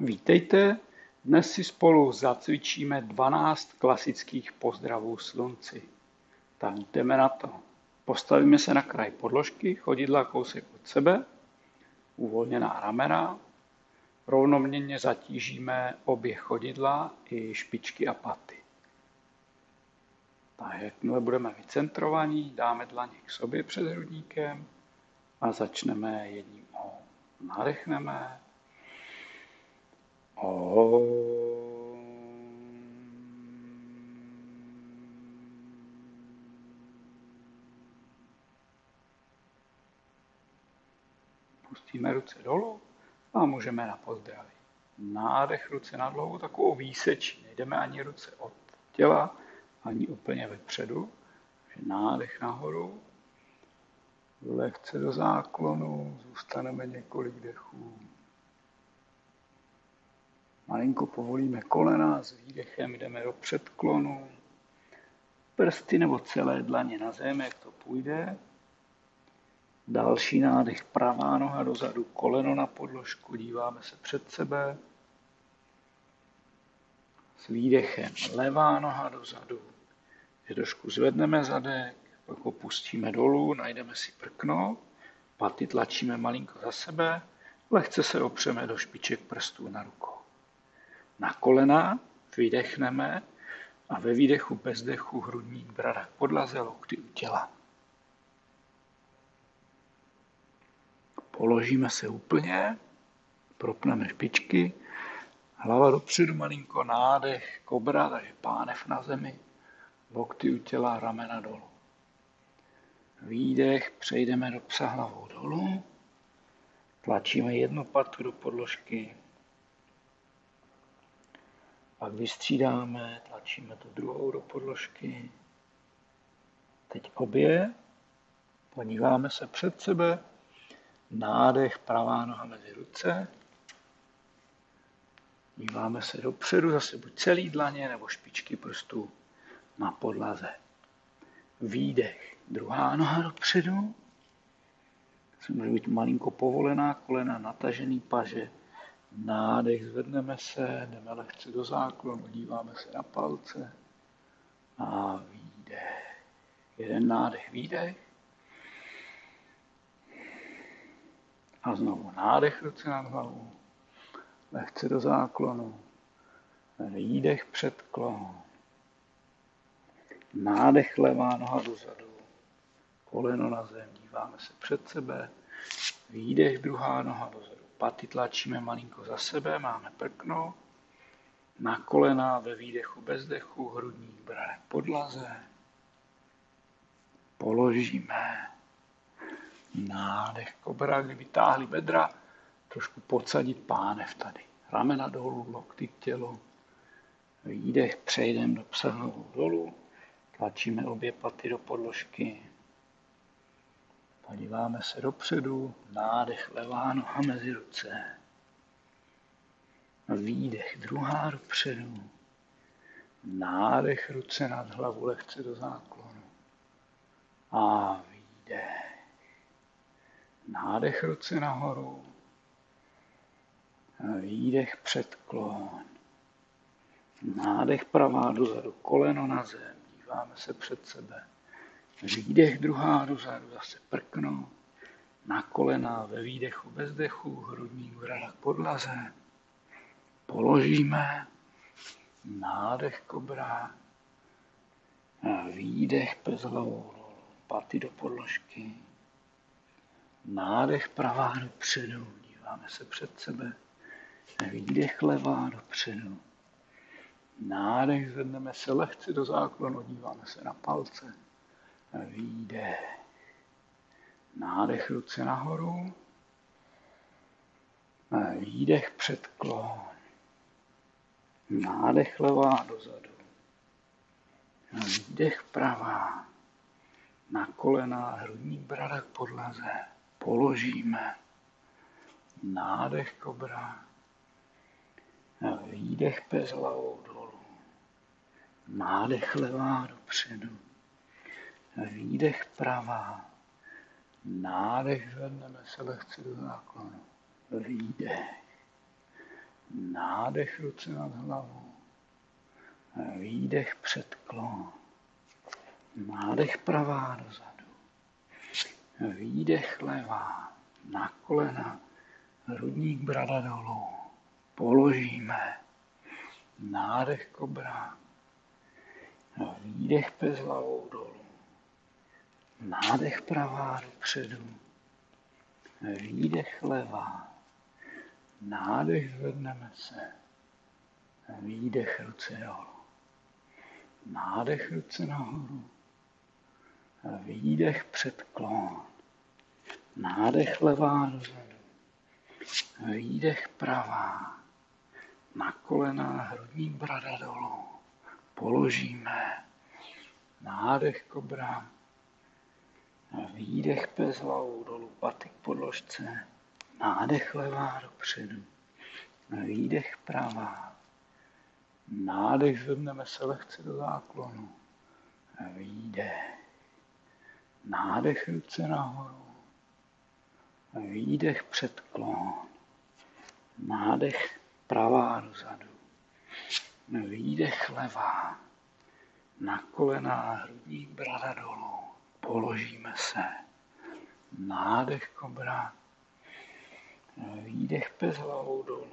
Vítejte, dnes si spolu zacvičíme 12 klasických pozdravů slunci. Tak jdeme na to. Postavíme se na kraj podložky, chodidla kousek od sebe, uvolněná ramena, rovnoměrně zatížíme obě chodidla i špičky a paty. Tak jakmile budeme vycentrovaní, dáme dlaně k sobě před hrudníkem a začneme jedním O. Nadechneme. Pustíme ruce dolů a můžeme na pozdraví. Nádech, ruce nad hlavou, takovou výsečí. Nejdeme ani ruce od těla, ani úplně vepředu. Takže nádech nahoru, lehce do záklonu, zůstaneme několik dechů. Malinko povolíme kolena, s výdechem jdeme do předklonu. Prsty nebo celé dlaně na zem, jak to půjde. Další nádech, pravá noha dozadu, koleno na podložku, díváme se před sebe. S výdechem levá noha dozadu, že trošku zvedneme zadek, pak ho pustíme dolů, najdeme si prkno, paty tlačíme malinko za sebe, lehce se opřeme do špiček prstů na rukou. Na kolena vydechneme a ve výdechu bez dechu hrudník, brada k podlaze, lokty u těla. Položíme se úplně, propneme špičky, hlava dopředu, malinko nádech, kobra, takže pánev na zemi, lokty u těla, ramena dolů. Výdech, přejdeme do psa hlavou dolů, tlačíme jednu patu do podložky, pak vystřídáme, tlačíme tu druhou do podložky. Teď obě, podíváme se před sebe, nádech, pravá noha mezi ruce, díváme se dopředu, zase buď celý dlaně nebo špičky prstů na podlaze. Výdech, druhá noha dopředu, může být malinko povolená, kolena natažený paže, nádech, zvedneme se, jdeme lehce do záklonu, díváme se na palce a výdech. Jeden nádech, výdech a znovu nádech, ruce nad hlavou, lehce do záklonu, výdech, předklon, nádech, levá noha dozadu, koleno na zem, díváme se před sebe, výdech, druhá noha dozadu, paty tlačíme malinko za sebe, máme prkno, na kolena ve výdechu bez dechu, hrudník, brada k podlaze, položíme, nádech, kobra, kdyby táhli bedra, trošku podsadit pánev tady, ramena dolů, lokty k tělu, výdech, přejdeme do psa hlavou dolů, tlačíme obě paty do podložky, podíváme se dopředu, nádech, levá noha mezi ruce, výdech, druhá dopředu, nádech, ruce nad hlavu, lehce do záklonu a výdech, nádech, ruce nahoru, výdech, předklon, nádech, pravá dozadu, koleno na zem, díváme se před sebe, výdech, druhá dozadu, zase prkno, na kolena ve výdechu bez dechu, hrudník, brada k podlaze, položíme, nádech, kobra, výdech, pes hlavou dolů, paty do podložky, nádech, pravá dopředu, díváme se před sebe, výdech, levá dopředu, nádech, zvedneme se lehce do záklonu, díváme se na palce, výdech, nádech, ruce nahoru, výdech, předklon, nádech, levá dozadu, výdech, pravá, na kolena, hrudník, brada k podlaze, položíme, nádech, kobra, výdech, pes hlavou dolů, nádech, levá dopředu, výdech, pravá, nádech, zvedneme se lehce do záklonu, výdech, Nádech, ruce nad hlavou. Výdech, předklon. Nádech, pravá dozadu. Výdech, levá. Na kolena. Hrudník, brada dolů. Položíme. Nádech, kobra. Výdech, pes hlavou dolů. Nádech, pravá dopředu. Výdech, levá. Nádech, zvedneme se. Výdech, ruce dolů. Nádech, ruce nahoru. Výdech, předklon. Nádech, levá dozadu. Výdech, pravá. Na kolena, hrudník, brada dolů. Položíme. Nádech, kobra. Výdech, pes hlavou dolů. Paty k podložce. Nádech, levá dopředu. Výdech, pravá. Nádech, zvedneme se lehce do záklonu. Výdech. Nádech, ruce nahoru. Výdech, předklon. Nádech, pravá dozadu. Výdech, levá. Na kolena, hrudník, brada dolů. Položíme se. Nádech, kobra. Výdech, pes hlavou dolů.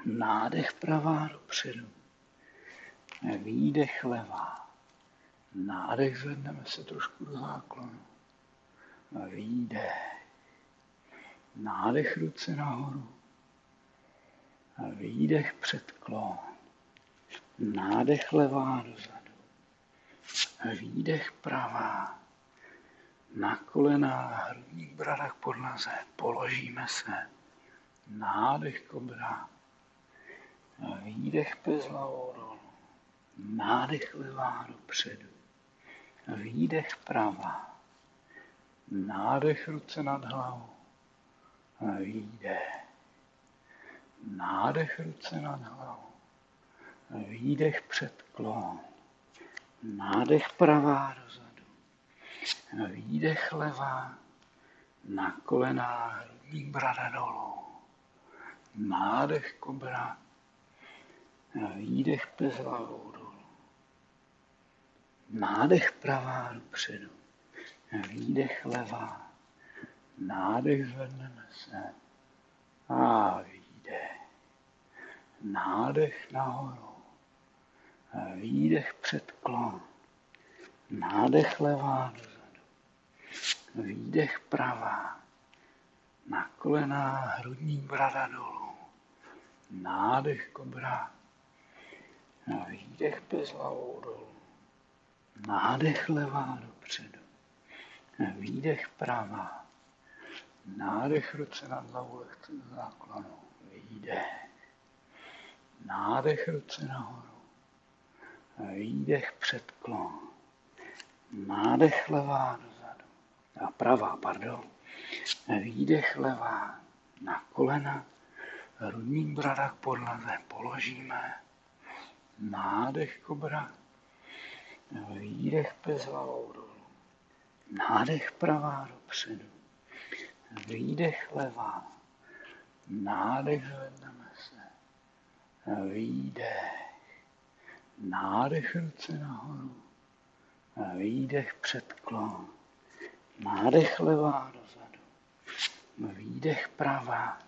Nádech, pravá dopředu. Výdech, levá. Nádech, zvedneme se trošku do záklonu. Výdech. Nádech, ruce nahoru. Výdech, předklon. Nádech, levá dozadu. Výdech, pravá. Na kolena, hrudník, brada k podlaze. Položíme se. Nádech, kobra. Výdech, pes hlavou dolů. Nádech, levá dopředu. Výdech, pravá. Nádech, ruce nad hlavou. Výdech. Nádech, ruce nad hlavou. Výdech, předklon. Nádech, pravá dozadu. Výdech, levá. Na kolena, hrudník, brada dolů. Nádech, kobra. Výdech, pes hlavou dolů. Nádech, pravá dopředu. Výdech, levá. Nádech, zvedneme se. A výdech. Nádech nahoru. Výdech, předklon. Nádech, levá dozadu. Výdech, pravá. Na kolena, hrudník, brada dolů. Nádech, kobra. Výdech, pes hlavou dolů. Nádech, levá dopředu. Výdech, pravá. Nádech, ruce nad hlavou, lehce do záklonu. Výdech. Nádech, ruce nahoru. Výdech, předklon. Nádech, levá dozadu. A pravá, pardon. Výdech, levá. Na kolena. Hrudník, brada k podlaze. Položíme. Nádech, kobra. Výdech, pes hlavou dolů. Nádech, pravá dopředu. Výdech, levá. Nádech, zvedneme se. Výdech. Nádech, ruce nahoru. Výdech, předklon. Nádech, levá dozadu. Výdech, pravá.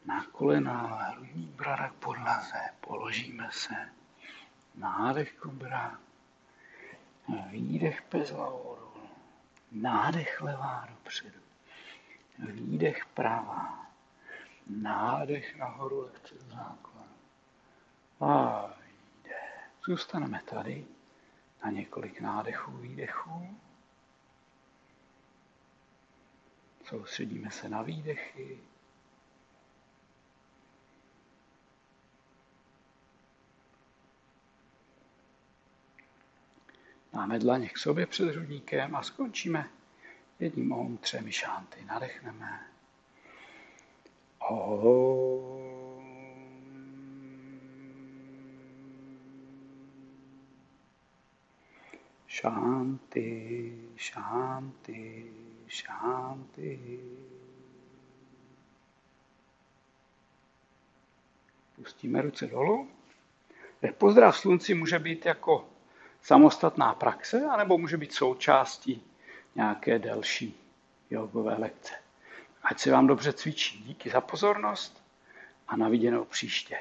Na kolena, hrudník, brada k podlaze. Položíme se. Nádech, kobra. Výdech, pes hlavou dolů. Nádech, levá dopředu. Výdech, pravá. Nádech nahoru, lehce do záklonu. A výdech. Zůstaneme tady na několik nádechů, výdechů. Soustředíme se na výdechy. Dáme dlaně k sobě před hrudníkem a skončíme jedním om, 3 šánty. Nadechneme. Shanti, shanti, shanti. Pustíme ruce dolů. Pozdrav slunci může být jako samostatná praxe, anebo může být součástí nějaké delší jogové lekce. Ať se vám dobře cvičí. Díky za pozornost a na viděnou příště.